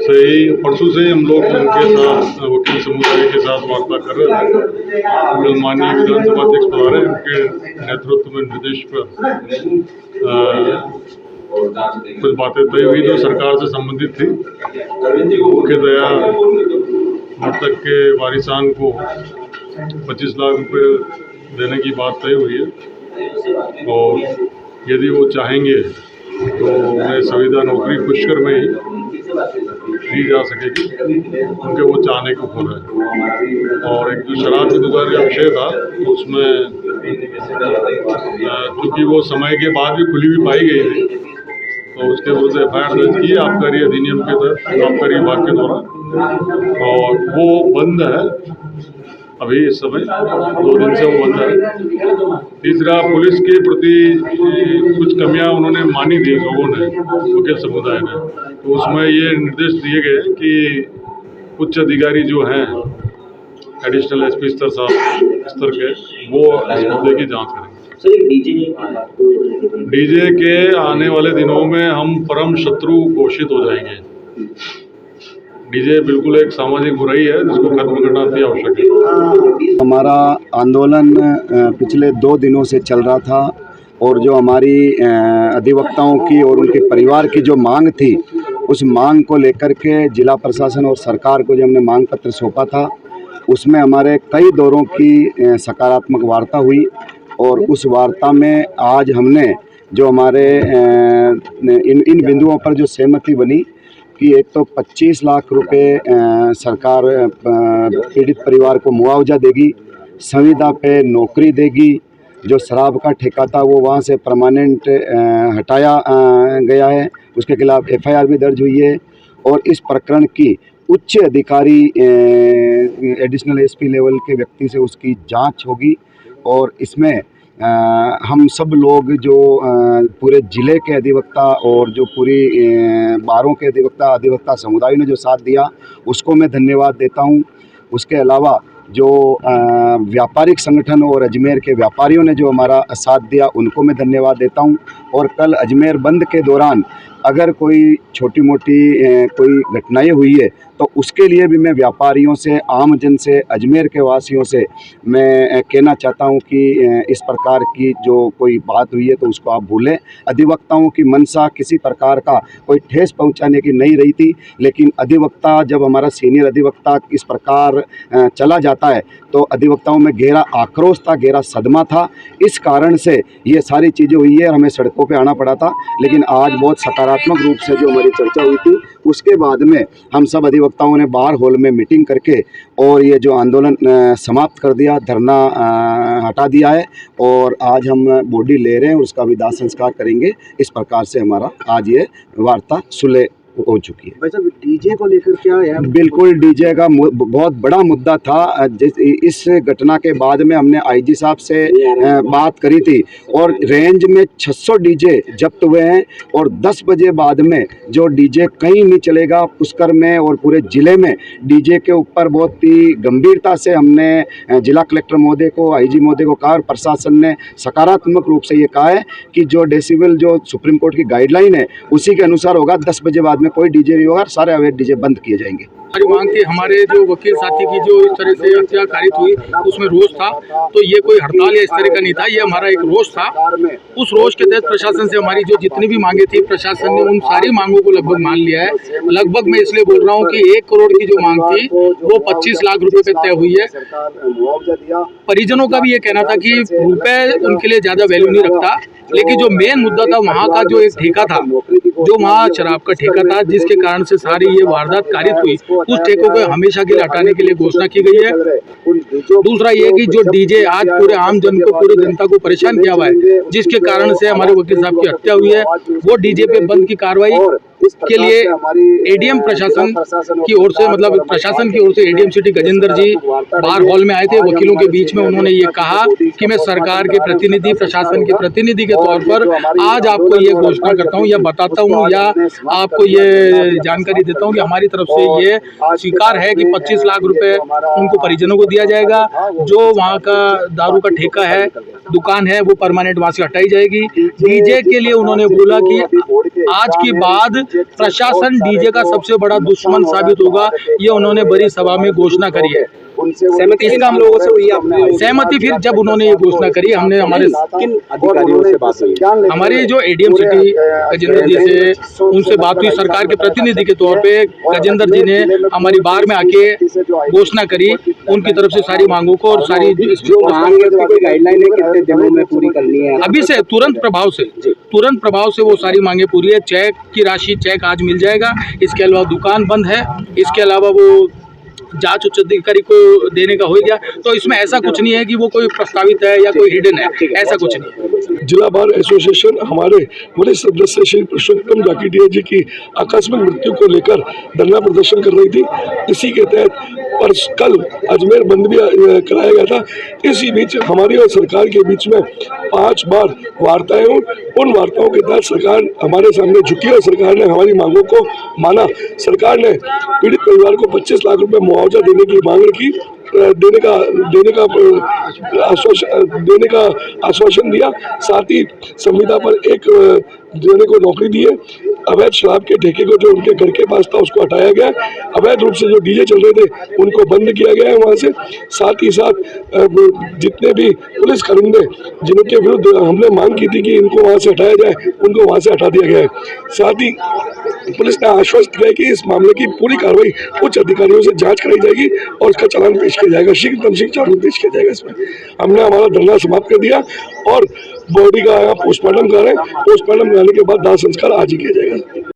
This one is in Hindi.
सही परसों से हम लोग उनके साथ वकील समुदाय के साथ वार्ता कर रहे थे। कल माननीय विधानसभा अध्यक्ष महोदय उनके नेतृत्व में निर्देश पर कुछ बातें तय हुई जो सरकार से संबंधित थी। मुख्यतया मृतक के वारिसान को 25 लाख रुपए देने की बात तय हुई है और यदि वो चाहेंगे तो उन्हें संविदा नौकरी पुष्कर में ही दी जा सकेगी, उनके वो चाहने को हो रहा है। और एक जो शराब की दुकान का विषय था तो उसमें क्योंकि वो समय के बाद भी खुली हुई पाई गई थी तो उसके विरुद्ध FIR दर्ज की आबकारी अधिनियम के तहत आबकारी विभाग के द्वारा, और वो बंद है अभी इस समय 2 दिन से वो बंद है। तीसरा, पुलिस के प्रति कुछ कमियां उन्होंने मानी थी लोगों ने, वकील समुदाय ने, तो उसमें ये निर्देश दिए गए कि उच्च अधिकारी जो हैं एडिशनल SP स्तर के वो इस मुद्दे की जांच करेंगे। डीजे के आने वाले दिनों में हम परम शत्रु घोषित हो जाएंगे। डीजे बिल्कुल एक सामाजिक बुराई है जिसको खत्म करना अति आवश्यक है। हमारा आंदोलन पिछले 2 दिनों से चल रहा था और जो हमारी अधिवक्ताओं की और उनके परिवार की जो मांग थी उस मांग को लेकर के जिला प्रशासन और सरकार को जो हमने मांग पत्र सौंपा था उसमें हमारे कई दौरों की सकारात्मक वार्ता हुई और उस वार्ता में आज हमने जो हमारे इन बिंदुओं पर जो सहमति बनी कि एक तो 25 लाख रुपए सरकार पीड़ित परिवार को मुआवजा देगी, संविदा पे नौकरी देगी, जो शराब का ठेका था वो वहाँ से परमानेंट हटाया गया है, उसके खिलाफ FIR भी दर्ज हुई है और इस प्रकरण की उच्च अधिकारी एडिशनल SP लेवल के व्यक्ति से उसकी जांच होगी और इसमें हम सब लोग जो पूरे ज़िले के अधिवक्ता और जो पूरी बारों के अधिवक्ता समुदाय ने जो साथ दिया उसको मैं धन्यवाद देता हूं। उसके अलावा जो व्यापारिक संगठन और अजमेर के व्यापारियों ने जो हमारा साथ दिया उनको मैं धन्यवाद देता हूं। और कल अजमेर बंद के दौरान अगर कोई छोटी मोटी कोई घटनाएं हुई है तो उसके लिए भी मैं व्यापारियों से, आम जन से, अजमेर के वासियों से मैं कहना चाहता हूं कि इस प्रकार की जो कोई बात हुई है तो उसको आप भूलें। अधिवक्ताओं की मंशा किसी प्रकार का कोई ठेस पहुंचाने की नहीं रही थी, लेकिन अधिवक्ता जब हमारा सीनियर अधिवक्ता इस प्रकार चला जाता है तो अधिवक्ताओं में गहरा आक्रोश था, गहरा सदमा था। इस कारण से ये सारी चीज़ें हुई है, हमें सड़कों पे आना पड़ा था। लेकिन आज बहुत सकारात्मक रूप से जो हमारी चर्चा हुई थी उसके बाद में हम सब अधिवक्ताओं ने बार हॉल में मीटिंग करके और ये जो आंदोलन समाप्त कर दिया, धरना हटा दिया है और आज हम बॉडी ले रहे हैं और उसका विदाह संस्कार करेंगे। इस प्रकार से हमारा आज ये वार्ता सुलह हो चुकी है। भाई साहब, डीजे को लेकर क्या है? बिल्कुल, डीजे का बहुत बड़ा मुद्दा था। इस घटना के बाद में हमने IG साहब से बात करी थी और रेंज में 600 डीजे जब्त हुए हैं और 10 बजे बाद में जो डीजे कहीं नहीं चलेगा पुष्कर में और पूरे ज़िले में। डीजे के ऊपर बहुत ही गंभीरता से हमने जिला कलेक्टर महोदय को, IG महोदय को कहा और प्रशासन ने सकारात्मक रूप से ये कहा है कि जो डेसिबल जो सुप्रीम कोर्ट की गाइडलाइन है उसी के अनुसार होगा। 10 बजे बाद में कोई डीजे नहीं होगा, सारे अवैध डीजे बंद किए जाएंगे। हमारी मांग थी, हमारे जो वकील साथी की जो इस तरह से हत्या कारित हुई उसमें रोष था, तो ये कोई हड़ताल या इस तरह का नहीं था, ये हमारा एक रोष था। उस रोष के तहत प्रशासन से हमारी जो जितनी भी मांगे थी प्रशासन ने उन सारी मांगों को लगभग मान लिया है। लगभग मैं इसलिए बोल रहा हूँ कि 1 करोड़ की जो मांग थी वो 25 लाख रुपए पे तय हुई है। परिजनों का भी ये कहना था कि रुपए उनके लिए ज्यादा वैल्यू नहीं रखता, लेकिन जो मेन मुद्दा था वहाँ का जो एक ठेका था, जो वहाँ शराब का ठेका था जिसके कारण से सारी ये वारदात कारित हुई, उस ठेकों को हमेशा के लिए हटाने के लिए घोषणा की गई है। दूसरा ये कि जो डीजे आज पूरे आम जन को, पूरी जनता को परेशान किया हुआ है, जिसके कारण से हमारे वकील साहब की हत्या हुई है, वो डीजे पे बंद की कार्रवाई के लिए ADM प्रशासन की ओर से, मतलब प्रशासन की ओर से ADM सिटी गजेंद्र जी बार हॉल में आए थे वकीलों के बीच में। उन्होंने ये कहा कि मैं सरकार के प्रतिनिधि, प्रशासन के प्रतिनिधि के तौर पर आज आपको ये घोषणा करता हूँ या बताता हूँ या आपको ये जानकारी देता हूँ कि हमारी तरफ से ये स्वीकार है कि 25 लाख रुपए उनको परिजनों को दिया जाएगा। जो वहाँ का दारू का ठेका है, दुकान है, वो परमानेंट वहाँ से हटाई जाएगी। डीजे के लिए उन्होंने बोला कि आज के बाद प्रशासन डीजे का सबसे बड़ा दुश्मन साबित होगा, ये उन्होंने बड़ी सभा में घोषणा करी है। सहमति किन हम लोगों से हुई आपने? सहमति फिर जब उन्होंने ये घोषणा करी, हमने हमारे किन अधिकारियों से बात हुई? हमारे जो एडीएम सिटी गजेंद्र जी से उनसे बात हुई, सरकार के प्रतिनिधि के तौर पे गजेंद्र जी ने हमारी बार में आके घोषणा करी उनकी तरफ से सारी मांगों को, और सारी जो मांग है उसकी कोई गाइडलाइन है कितने दिनों में पूरी करनी है? अभी से तुरंत प्रभाव से वो सारी मांगे पूरी है। चेक की राशि, चेक आज मिल जाएगा। इसके अलावा दुकान बंद है, इसके अलावा वो जांच उच्च अधिकारी को देने का हो गया। तो इसमें ऐसा कुछ नहीं है कि वो कोई प्रस्तावित है या कोई हिडन है, ऐसा कुछ नहीं है। जिला बार एसोसिएशन हमारे वरिष्ठ सदस्य श्री पुरुषोत्तम जाकिटिया जी की आकस्मिक मृत्यु को लेकर धरना प्रदर्शन कर रही थी। इसी के तहत और कल अजमेर बंद भी कराया गया था। इसी बीच हमारी और सरकार के बीच में 5 बार वार्ताएं हुई। उन वार्ताओं के तहत सरकार हमारे सामने झुकी और सरकार ने हमारी मांगों को माना। सरकार ने पीड़ित परिवार को 25 लाख रुपए मुआवजा देने की मांग की, देने का आश्वासन दिया। साथ ही संविदा पर एक देने को नौकरी दी है। अवैध शराब के ठेके को जो उनके घर के पास था उसको हटाया गया। अवैध रूप से जो डीजे चल रहे थे उनको बंद किया गया है वहाँ से। साथ ही साथ जितने भी पुलिस कर्मी जिनके विरुद्ध हमने मांग की थी कि इनको वहाँ से हटाया जाए, उनको वहाँ से हटा दिया गया है। साथ ही पुलिस ने आश्वस्त किया कि इस मामले की पूरी कार्रवाई उच्च अधिकारियों से जांच कराई जाएगी और उसका चालान पेश किया जाएगा, शीघ्रतम शीघ्र चालान पेश किया जाएगा। इसमें हमने हमारा धरना समाप्त कर दिया और बॉडी का पोस्टमार्टम कर रहे हैं। पोस्टमार्टम कराने के बाद दाह संस्कार आज ही किया जाएगा।